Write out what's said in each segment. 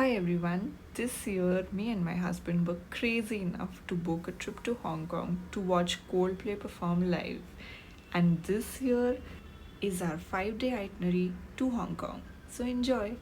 Hi everyone. This year, me and my husband were crazy enough to book a trip to Hong Kong to watch Coldplay perform live. And this year is our 5 day itinerary to Hong Kong. So enjoy.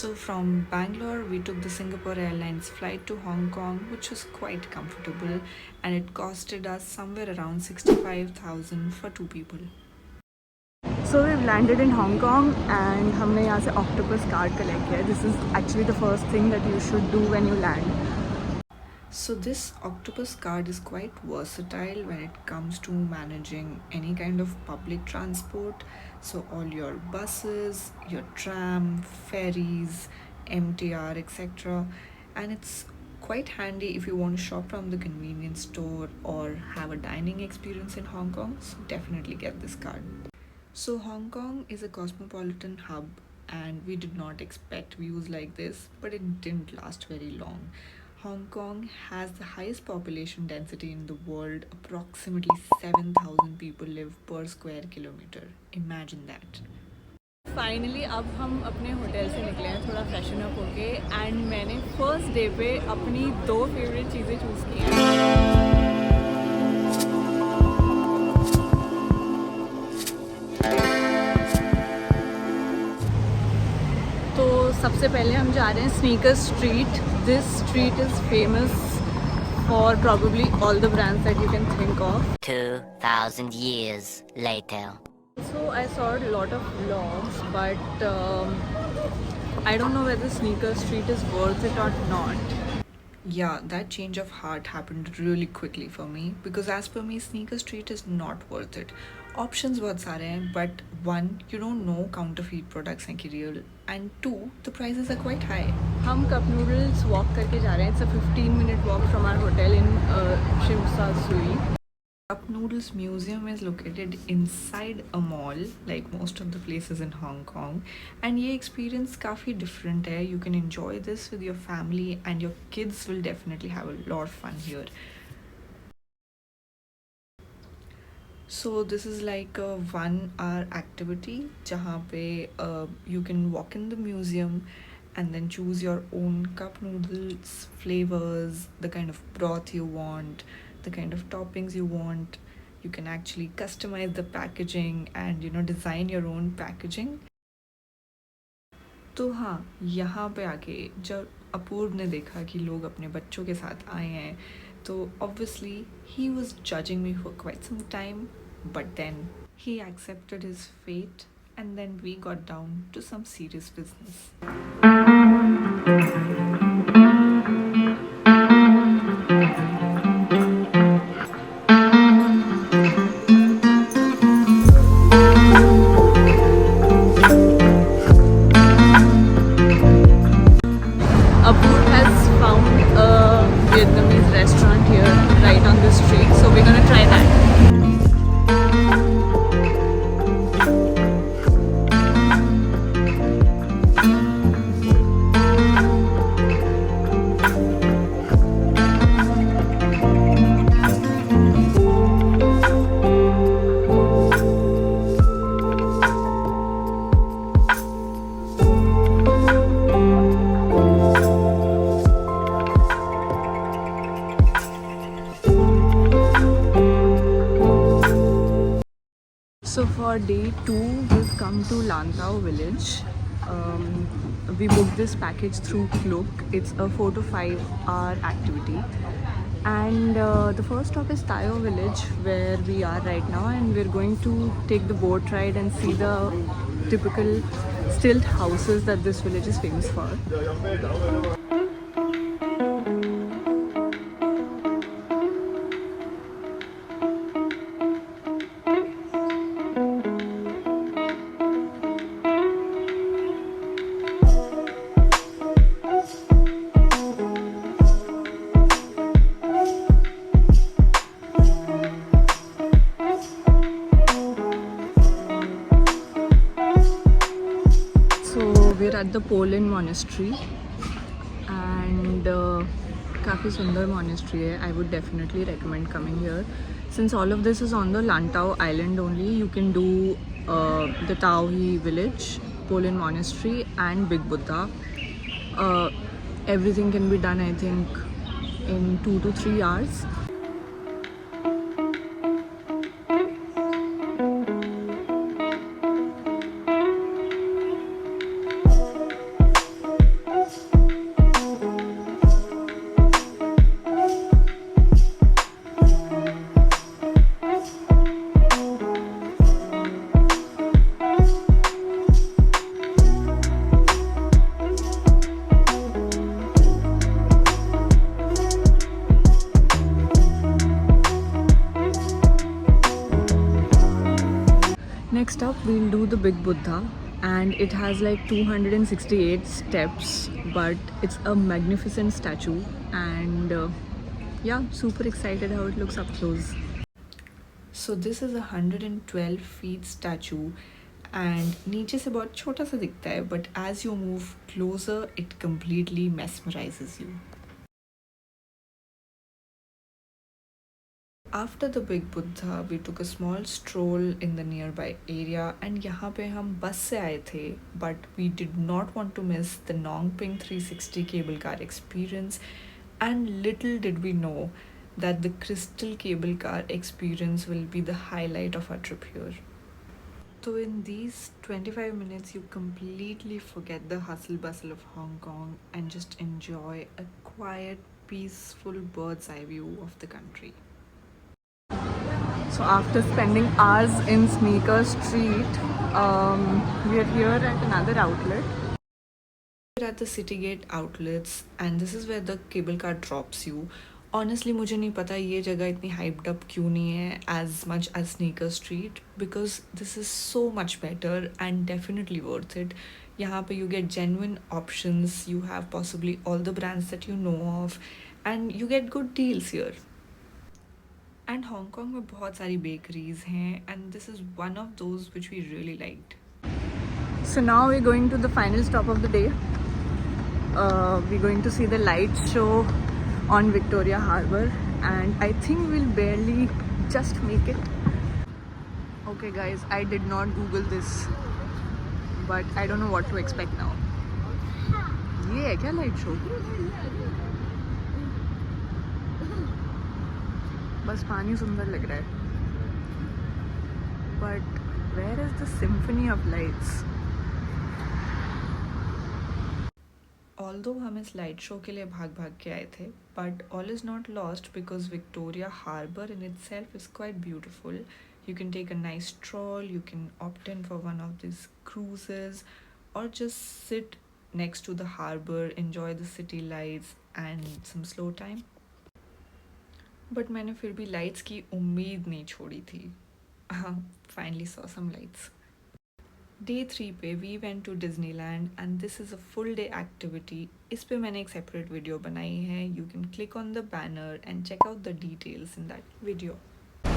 So from Bangalore, we took the Singapore Airlines flight to Hong Kong, which was quite comfortable, and it costed us somewhere around 65,000 for two people. So we've landed in Hong Kong and हमने यहाँ से octopus card collect किया है. This is actually the first thing that you should do when you land. So this octopus card is quite versatile when it comes to managing any kind of public transport. So all your buses, your tram, ferries, MTR, etc. And it's quite handy if you want to shop from the convenience store or have a dining experience in Hong Kong. So definitely get this card. So Hong Kong is a cosmopolitan hub and we did not expect views like this, but it didn't last very long. Hong Kong has the highest population density in the world. Approximately 7,000 people live per square kilometer. Imagine that. Finally अब हम अपने hotel से निकले हैं थोड़ा freshen up होके and मैंने first day पे अपनी 2 फेवरेट चीज़ें चूज़ की हैं. तो सबसे पहले हम जा रहे हैं sneaker street. This street is famous for probably all the brands that you can think of. 2,000 years later. So I saw a lot of vlogs, but I don't know whether Sneaker Street is worth it or not. Yeah, that change of heart happened really quickly for me because as per me, Sneaker Street is not worth it. Options बहुत सारे हैं, but one, you don't know counterfeit products हैं कि real, and two, the prices are quite high. हम cup noodles walk करके जा रहे हैं. It's a 15-minute walk from our hotel in Shim Sa Tsui. Cup Noodles Museum is located inside a mall, like most of the places in Hong Kong, and ये experience काफ़ी different है. You can enjoy this with your family, and your kids will definitely have a lot of fun here. So this is like a 1 hour activity जहाँ पे you can walk in the museum and then choose your own cup noodles flavors, the kind of broth you want, the kind of toppings you want. You can actually customize the packaging and design your own packaging. तो हाँ, यहाँ पे आके जब अपूर्व ने देखा कि लोग अपने बच्चों के साथ आए हैं, तो obviously he was judging me for quite some time, but then he accepted his fate and then we got down to some serious business. Apoor has found a Vietnamese restaurant here right on the street, so we're gonna try that. So for day 2, we've come to Lantau village. We booked this package through Klook. It's a 4 to 5 hour activity. And the first stop is Tayo village where we are right now, and we're going to take the boat ride and see the typical stilt houses that this village is famous for. We're at the Polin monastery and काफ़ी सुंदर monastery है. I would definitely recommend coming here. Since all of this is on the Lantau Island only, you can do the Taohi village, Polin Monastery, and Big Buddha. Uh, Everything can be done, I think, in 2 to 3 hours. Next up, we'll do the Big Buddha, and it has like 268 steps, but it's a magnificent statue, and yeah, super excited how it looks up close. So this is a 112 feet statue and नीचे से बहुत छोटा सा दिखता है, but as you move closer, it completely mesmerizes you. After the Big Buddha, we took a small stroll in the nearby area and यहाँ पे हम बस से आए थे, but we did not want to miss the Nongping 360 cable car experience, and little did we know that the crystal cable car experience will be the highlight of our trip here. So in these 25 minutes, you completely forget the hustle bustle of Hong Kong and just enjoy a quiet, peaceful bird's eye view of the country. So after spending hours in Sneaker Street, we are here at another outlet. We're at the Citygate outlets and this is where the cable car drops you. Honestly, मुझे नहीं पता ये जगह इतनी hyped up क्यों नहीं है as much as Sneaker Street, because this is so much better and definitely worth it. यहाँ पे you get genuine options, you have possibly all the brands that you know of, and you get good deals here. And Hong Kong में बहुत सारी bakeries हैं and this is one of those which we really liked. So now we're going to the final stop of the day. We're going to see the light show on Victoria Harbour, and I think we'll barely just make it. Okay guys, I did not Google this, but I don't know what to expect now. ये है क्या light show? बस पानी सुंदर लग रहा है. But where is the symphony of lights? Although हम इस लाइट शो के लिए भाग भाग के आए थे, but all is not lost because Victoria Harbour in itself is quite beautiful. You can take a nice stroll, you can opt in for one of these cruises, or just sit next to the harbour, enjoy the city lights and some slow time. But मैंने फिर भी lights की उम्मीद नहीं छोड़ी थी. Finally saw some lights. Day 3 पे we went to Disneyland and this is a full day activity. इस पे मैंने एक separate video बनाई है. You can click on the banner and check out the details in that video.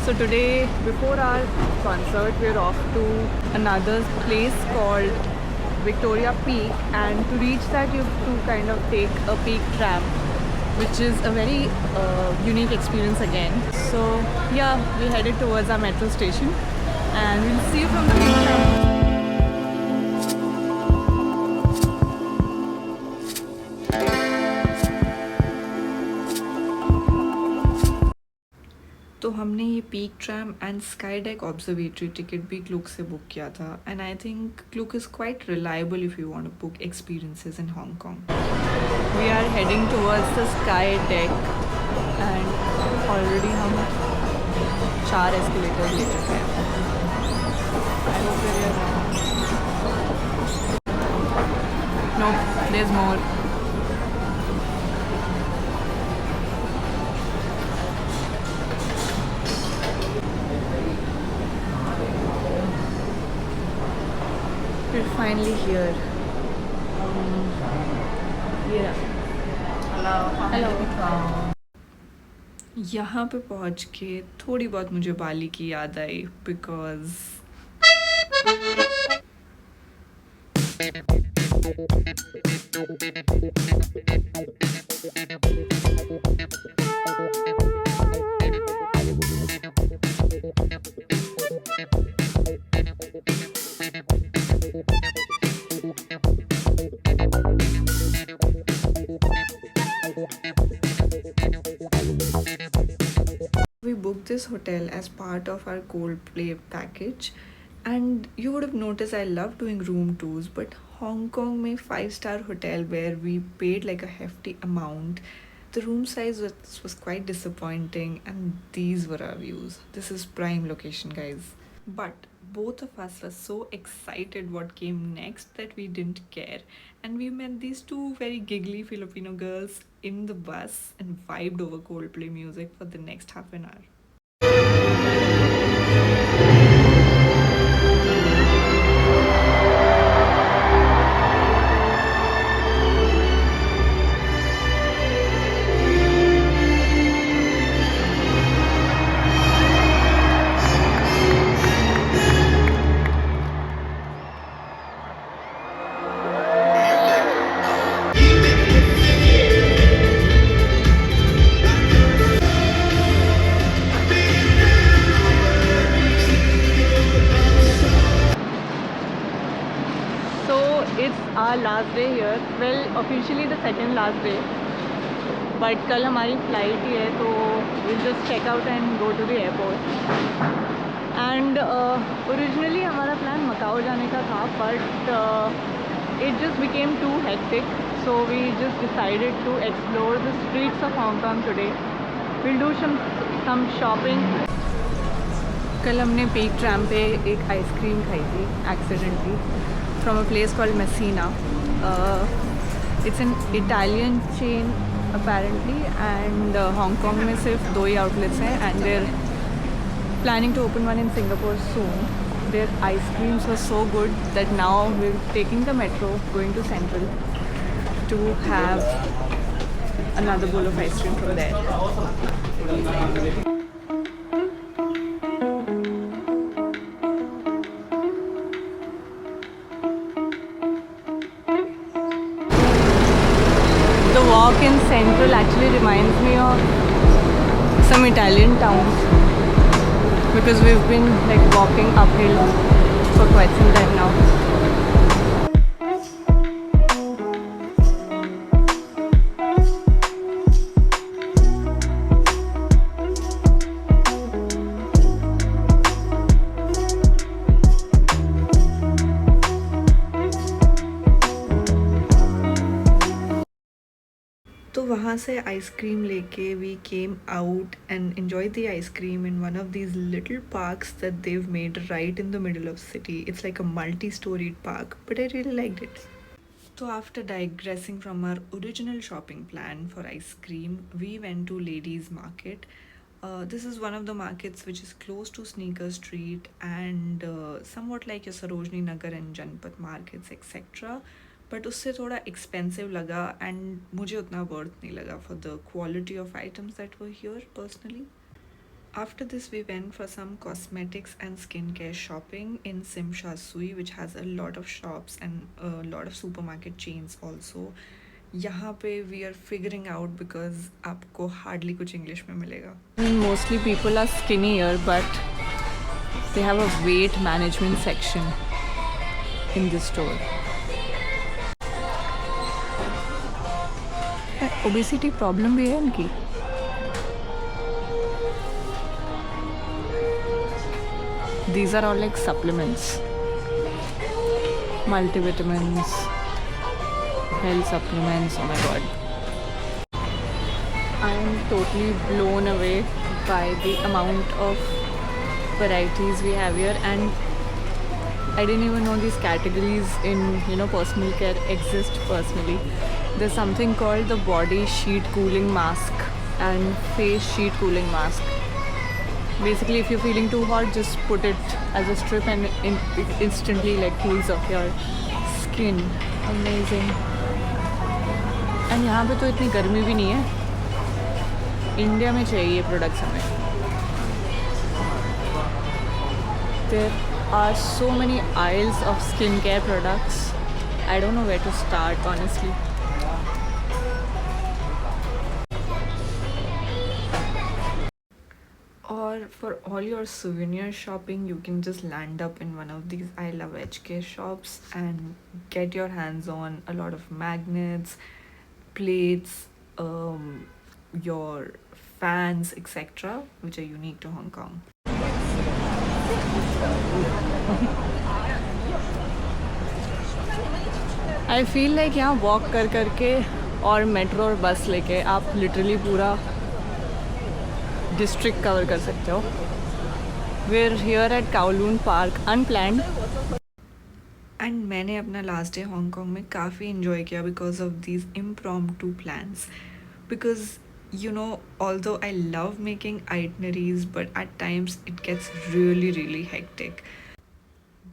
So today, before our concert, we're off to another place called Victoria Peak, and to reach that you have to kind of take a peak tram, which is a very unique experience again. So yeah, we headed towards our metro station and we'll see you from the peak tram. तो हमने ये peak tram and sky deck observatory ticket भी Klook से book किया था, and I think Klook is quite reliable if you want to book experiences in Hong Kong. We are heading towards the sky deck and already हम 4 escalators ले चुके हैं. I hope we're here now. Nope, there's more. We're finally here. Yeah. Hello. यहाँ पे पहुँच के थोड़ी बहुत मुझे बाली की याद आई, because We booked this hotel as part of our Coldplay package, and you would have noticed I love doing room tours, but Hong Kong में five-star hotel where we paid like a hefty amount, the room size was quite disappointing, and these were our views. This is prime location, guys. But both of us were so excited what came next that we didn't care, and we met these two very giggly Filipino girls in the bus and vibed over Coldplay music for the next half an hour. So it's our last day here. Well, officially the second last day. But कल हमारी flight ही है, तो we'll just check out and go to the airport. And originally हमारा plan Macau जाने का था, but it just became too hectic. So we just decided to explore the streets of Hong Kong today. We'll do some shopping. कल हमने peak tram पे एक ice cream खाई थी accidentally from a place called Messina. It's an Italian chain apparently, and Hong Kong में सिर्फ 2 ही outlets हैं, and they're planning to open one in Singapore soon. Their ice creams were so good that now we're taking the metro, going to Central to have another bowl of ice cream from there. The walk in Central actually reminds me of some Italian towns, because we've been like walking uphill for quite some time now. तो वहाँ से ice cream लेके we came out and enjoyed the ice cream in one of these little parks that they've made right in the middle of city. It's like a multi-storied park, but I really liked it. So after digressing from our original shopping plan for ice cream, we went to Ladies Market. This is one of the markets which is close to Sneaker Street and somewhat like your Sarojini Nagar and Janpat markets, etc. But उससे थोड़ा expensive लगा and मुझे उतना worth नहीं लगा for the quality of items that were here personally. After this, we went for some cosmetics and skincare shopping in Simsha Sui, which has a lot of shops and a lot of supermarket chains also. यहाँ पे we are figuring out because आपको hardly कुछ English में मिलेगा. Mostly people are skinny here, but they have a weight management section in this store. Obesity problem भी है इनकी. These are all like supplements, multivitamins, health supplements. Oh my god, I am totally blown away by the amount of varieties we have here, and I didn't even know these categories in personal care exist personally. There's something called the body sheet cooling mask and face sheet cooling mask. Basically, if you're feeling too hot, just put it as a strip and it instantly like cools off your skin. Amazing. And यहाँ पे तो इतनी गर्मी भी नहीं है. India में चाहिए ये प्रोडक्ट्स हमें. There are so many aisles of skincare products. I don't know where to start, honestly. और for all your souvenir shopping, you can just land up in one of these I Love HK shops and get your hands on a lot of magnets, plates, your fans, etc., which are unique to Hong Kong. I feel like यहाँ walk कर करके और metro और बस लेके आप literally पूरा district cover कर सकते हो. We are here at Kowloon Park unplanned. And मैंने अपना लास्ट डे हांगकांग में काफ़ी इन्जॉय किया because of these impromptu plans. Because you know, although I love making itineraries, but at times it gets really, really hectic.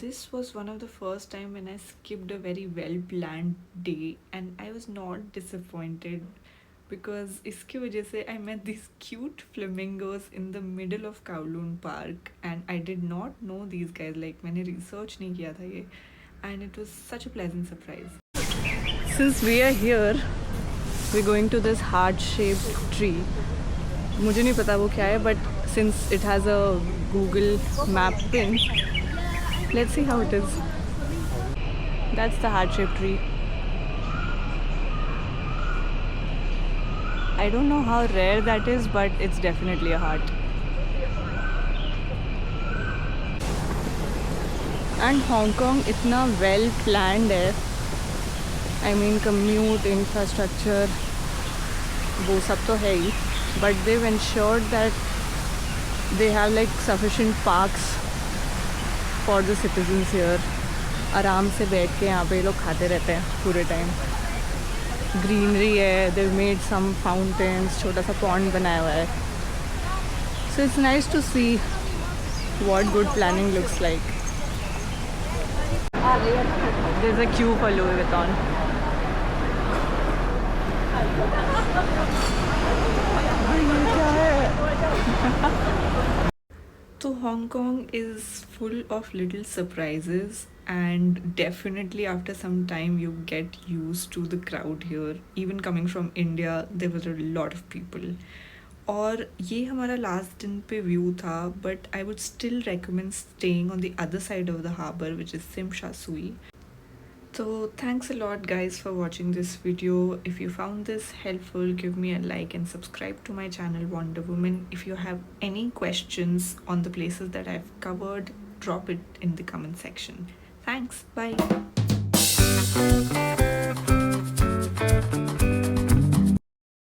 This was one of the first time when I skipped a very well planned day, and I was not disappointed because iske wajah se I met these cute flamingos in the middle of Kowloon Park, and I did not know these guys. Like मैंने research नहीं किया था ये, and it was such a pleasant surprise. Since we are here, we're going to this heart-shaped tree. मुझे नहीं पता वो क्या है, but since it has a Google map pin, let's see how it is. That's the heart-shaped tree. I don't know how rare that is, but it's definitely a heart. And Hong Kong इतना well planned है. I mean commute, infrastructure, वो सब तो है ही, but they've ensured that they have like sufficient parks for the citizens here. आराम से बैठ के यहाँ पे लोग खाते रहते हैं पूरे टाइम. ग्रीनरी है, they've made some fountains, छोटा सा pond बनाया हुआ है. So it's nice to see what good planning looks like. There's a queue for Louis Vuitton. So Hong Kong is full of little surprises, and definitely after some time you get used to the crowd here. Even coming from India, there was a lot of people. और ये हमारा last दिन पे view था, but I would still recommend staying on the other side of the harbour, which is Tsim Sha Tsui. So thanks a lot guys for watching this video. If you found this helpful, give me a like and subscribe to my channel Wonder Woman. If you have any questions on the places that I've covered, drop it in the comment section. Thanks, bye.